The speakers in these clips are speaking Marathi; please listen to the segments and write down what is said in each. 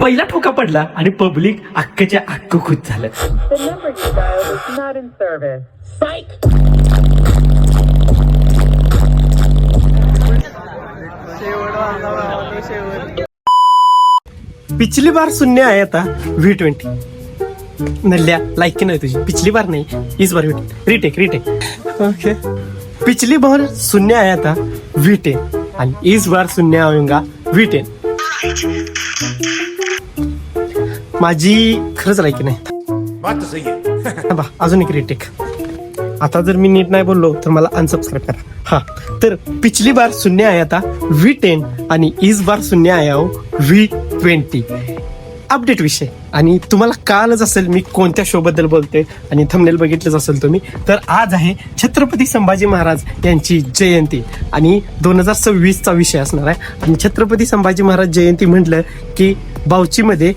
पहिला ठोका पडला आणि पब्लिक अख्खच्या अख्ख खुश झालं. The number you dialed is not in service. Psych! पिछली बार शून्य आहे आता V20. नल्ल्या लायकी नाही तुझी. पिछली बार नाही, इस बार रिटेक. ओके. पिछली बार शून्य आहे आता V10 आणि इस बार शून्य आऊंगा V10. माझी खरंच लायकी नाही. बा अजून एक रिटेक. आता जर मी नीट नाही बोललो तर मला अनसबस्क्राईब करा. हा, तर पिछली बार शून्य आहे आता V10 आणि इस बार शून्य आहे V20. अपडेट विषय. आणि तुम्हाला कळालंच असेल मी कोणत्या शो बद्दल बोलते आणि थंबनेल बघितलंच असेल तुम्ही. तर आज आहे छत्रपती संभाजी महाराज यांची जयंती आणि 2026चा विषय असणार आहे. आणि छत्रपती संभाजी महाराज जयंती म्हटलं की बावचीमध्ये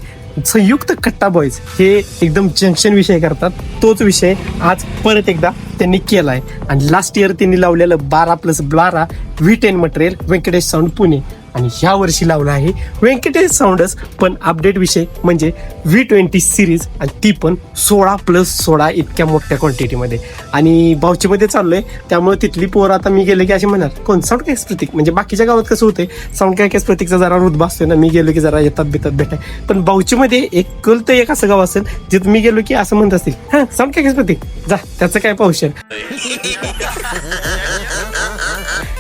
संयुक्त कट्टा बॉईज हे एकदम जंक्शन विषय करतात. तोच विषय आज परत एकदा त्यांनी केलाय. आणि लास्ट इयर त्यांनी लावलेलं 12+12 V10 material Venkatesh sound Pune. आणि ह्या वर्षी लावला आहे व्यंकटेश साऊंडच, पण अपडेट विषय म्हणजे V20 सिरीज आणि ती पण 16+16 इतक्या मोठ्या क्वांटिटीमध्ये. आणि बावचीमध्ये चाललोय त्यामुळे तिथली पोरं आता मी गेलो की असे म्हणणार कोण साऊंड कॅक्स प्रतीक. म्हणजे बाकीच्या गावात कसं होतंय साऊंड कॅक्स प्रतीकचा जरा रुतबा असतोय ना, मी गेलो की जरा येतात बितात भेटाय. पण बावचीमध्ये एक असं गाव असेल जिथं मी गेलो की असं म्हणत असतील हा साऊंड कॅक्स प्रतीक जा, त्याचं काय पावशेर.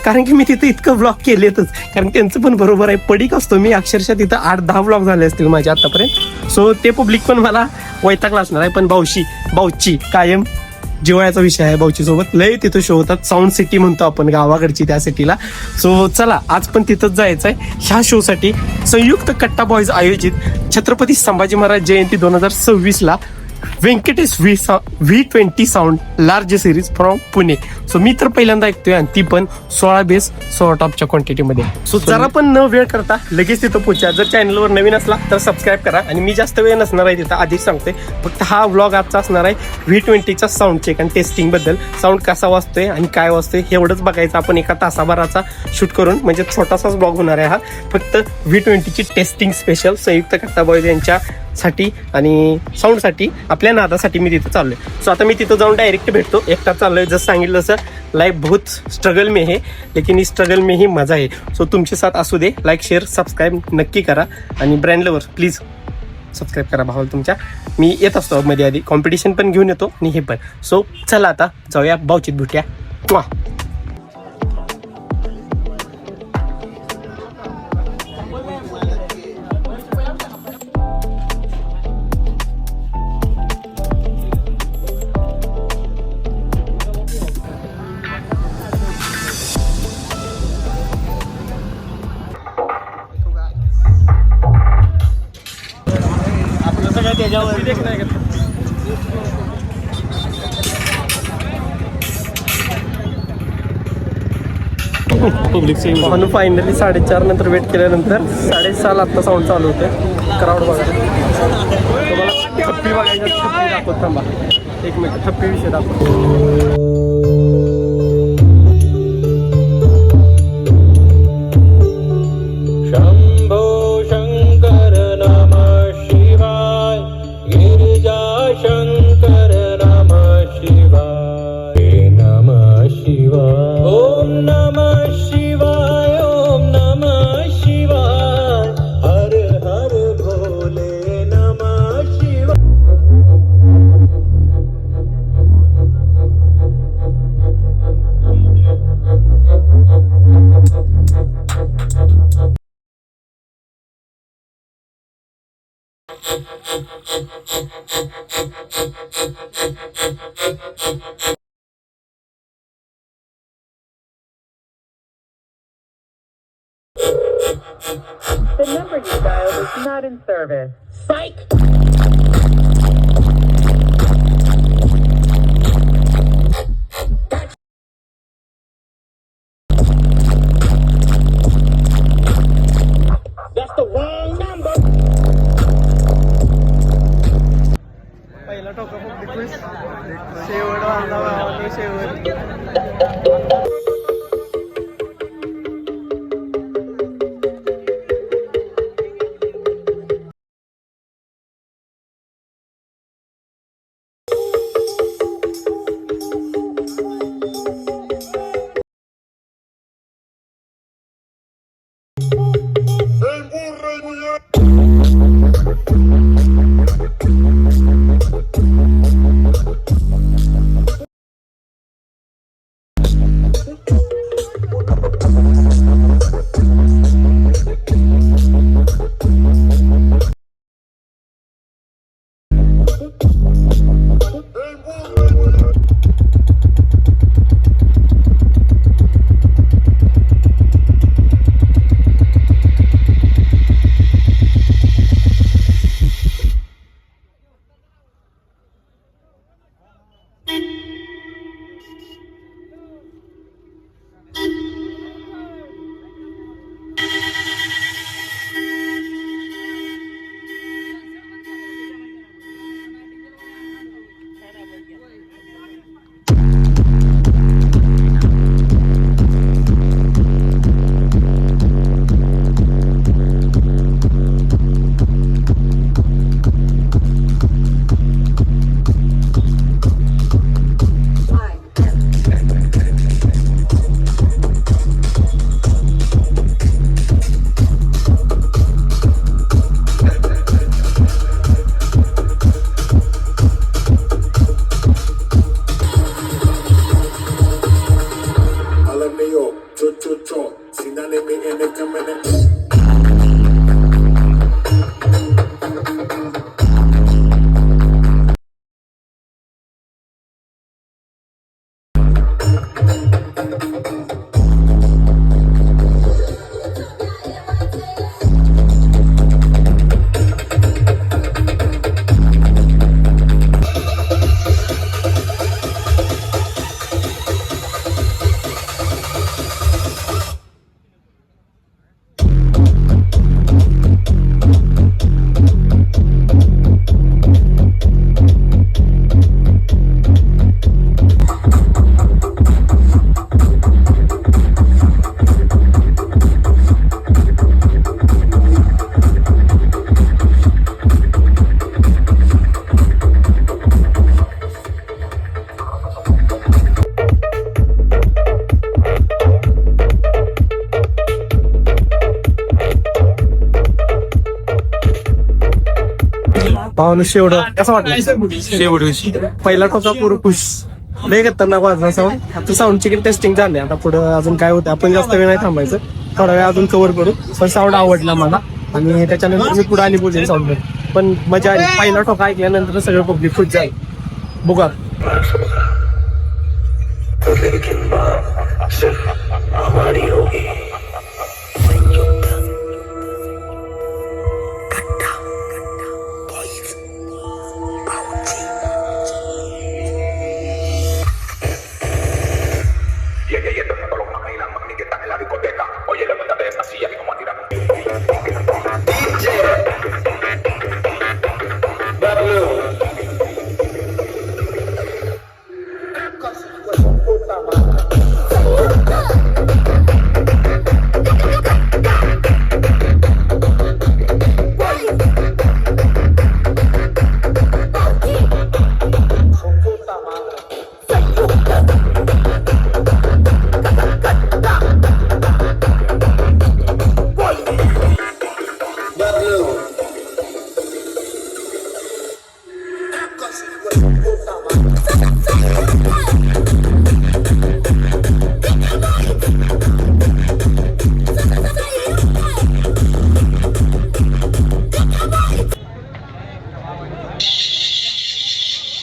कारण की मी तिथं इतकं ब्लॉग केलेतच. कारण त्यांचं पण बरोबर आहे, पडीक असतो मी. अक्षरशः तिथं 8-10 ब्लॉग झाले असतील माझे आतापर्यंत. सो ते पब्लिक पण मला वैतागला असणार आहे. पण बावची कायम जिवाळ्याचा विषय आहे. बावची सोबत लय तिथं शो होतात. साऊंड सिटी म्हणतो आपण गावाकडची त्या सिटीला. सो चला आज पण तिथंच जायचं आहे. ह्या शो साठी संयुक्त कट्टा बॉईज आयोजित छत्रपती संभाजी महाराज जयंती 2026ला Venkatesh V20 sound large series from Pune. So मी तर पहिल्यांदा ऐकतोय आणि ती पण 16 टॉपच्या क्वांटिटीमध्ये. सो जरा पण न वेळ करता लगेच तिथं पोहोचा. जर चॅनलवर नवीन असला तर सबस्क्राईब करा. आणि मी जास्त वेळ नसणार आहे तिथं, आधीच सांगतोय. फक्त हा व्लॉग आजचा असणार आहे V20चा साऊंड चेक आणि टेस्टिंग बद्दल. साऊंड कसा वाजतोय आणि काय वाजतोय हे एवढंच बघायचं आपण एका तासाभराचा शूट करून. म्हणजे छोटासाच ब्लॉग होणार आहे हा. फक्त V20ची टेस्टिंग स्पेशल संयुक्त कट्टा बॉईज यांच्यासाठी आणि साऊंडसाठी आपल्या नादासाठी मी तिथं चाललोय. सो आता मी तिथं जाऊन डायरेक्ट भेटतो. एकटा चाललोय. जसं सांगितलं सर लाइफ बहुत स्ट्रगल में है लेकिन इस स्ट्रगल में ही मजा है. सो तुमचे साथ असू दे. लाईक शेअर सबस्क्राईब नक्की करा. आणि ब्रँड लवर प्लीज सबस्क्राईब करा भावाला तुमच्या. मी येत असतो मध्ये आधी कॉम्पिटिशन पण घेऊन येतो आणि हे पण. सो चला आता जाऊया बावचीत भेटूया. म्हणून फायनली 4:30 नंतर वेट केल्यानंतर 6:30 आता साऊंड चालू होते. क्राऊड बघा. तुम्हाला थप्पी बघायची, थप्पी दाखवत थांबा 1 मिनिट. थप्पी विषय दाखवतो. The number you dialed is not in service. Psych! That's the wrong number. पहिला टोका शेवट पाहुणं शेवडं कसं वाटलं? शेवट पहिला टोका पूर्ण खुश. लय खतरनाक वाजला साऊंड. आता साऊंडची टेस्टिंग झाली. आता पुढं अजून काय होतं आपण जास्त वेळ नाही थांबायचं, थोडा वेळ अजून कव्हर करू. पण साऊंड आवडला मला आणि त्याच्यानंतर मी पुढे आणि बोलेन साऊंड. पण मजा आली. पहिला टोका ऐकल्यानंतर सगळं पब्लिक खुश जाईल. बघा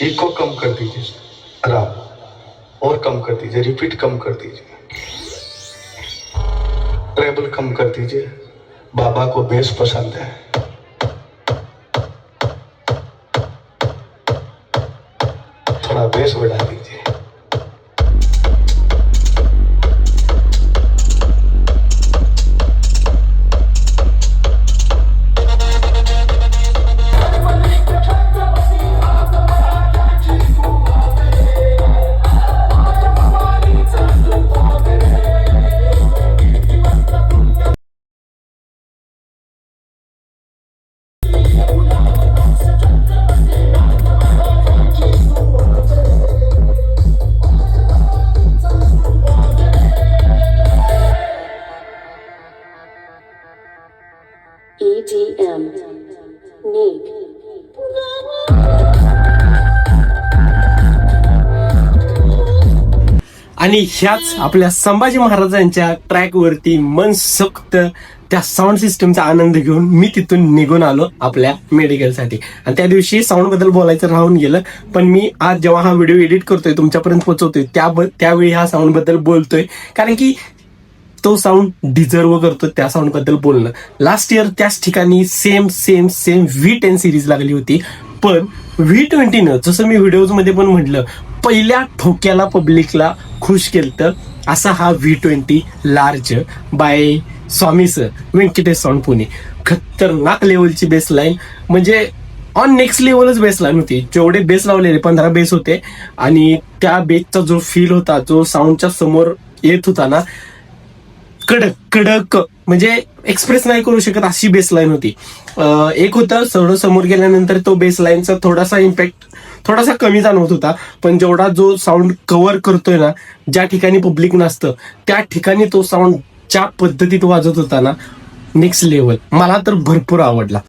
इको कम कर दीजिए खराब और कम कर दीजिए, रिपीट कम कर दीजिए, ट्रेबल कम कर दीजिए। बाबा को बेस पसंद है, थोड़ा बेस बढ़ा दीजिए। एक DM. Neat. आणि ह्याच आपल्या संभाजी महाराजांच्या ट्रॅकवरती मनसोक्त त्या साऊंड सिस्टमचा आनंद घेऊन मी तिथून निघून आलो आपल्या मेडिकलसाठी. आणि त्या दिवशी साऊंड बद्दल बोलायचं राहून गेलं, पण मी आज जेव्हा हा व्हिडिओ एडिट करतोय तुमच्यापर्यंत पोहोचवतोय त्यावेळी हा साऊंड बद्दल बोलतोय, कारण की तो साऊंड डिझर्व करतो त्या साऊंड बद्दल बोलणं. लास्ट इयर त्याच ठिकाणी सेम V10 सिरीज लागली होती, पण V20 जसं मी व्हिडिओज मध्ये पण म्हटलं पहिल्या ठोक्याला पब्लिकला खुश केलं. असा हा V20 लार्ज बाय स्वामी सर, व्यंकटेश साऊंड पुणे. खतरनाक लेवलची बेस लाईन, म्हणजे ऑन नेक्स्ट लेवलच बेस लाईन होती. जेवढे बेस लावलेले 15 बेस होते आणि त्या बेसचा जो फील होता, जो साऊंडच्या समोर येत होता ना, कडक कडक, म्हणजे एक्सप्रेस नाही करू शकत अशी बेस लाईन होती. एक होतं थोडं समोर गेल्यानंतर तो बेस लाईनचा थोडासा इम्पॅक्ट थोडासा कमी जाणवत होता, पण जेवढा जो साऊंड कव्हर करतोय ना, ज्या ठिकाणी पब्लिक नसतं त्या ठिकाणी तो साऊंड ज्या पद्धतीत वाजत होता ना, नेक्स्ट लेवल. मला तर भरपूर आवडला.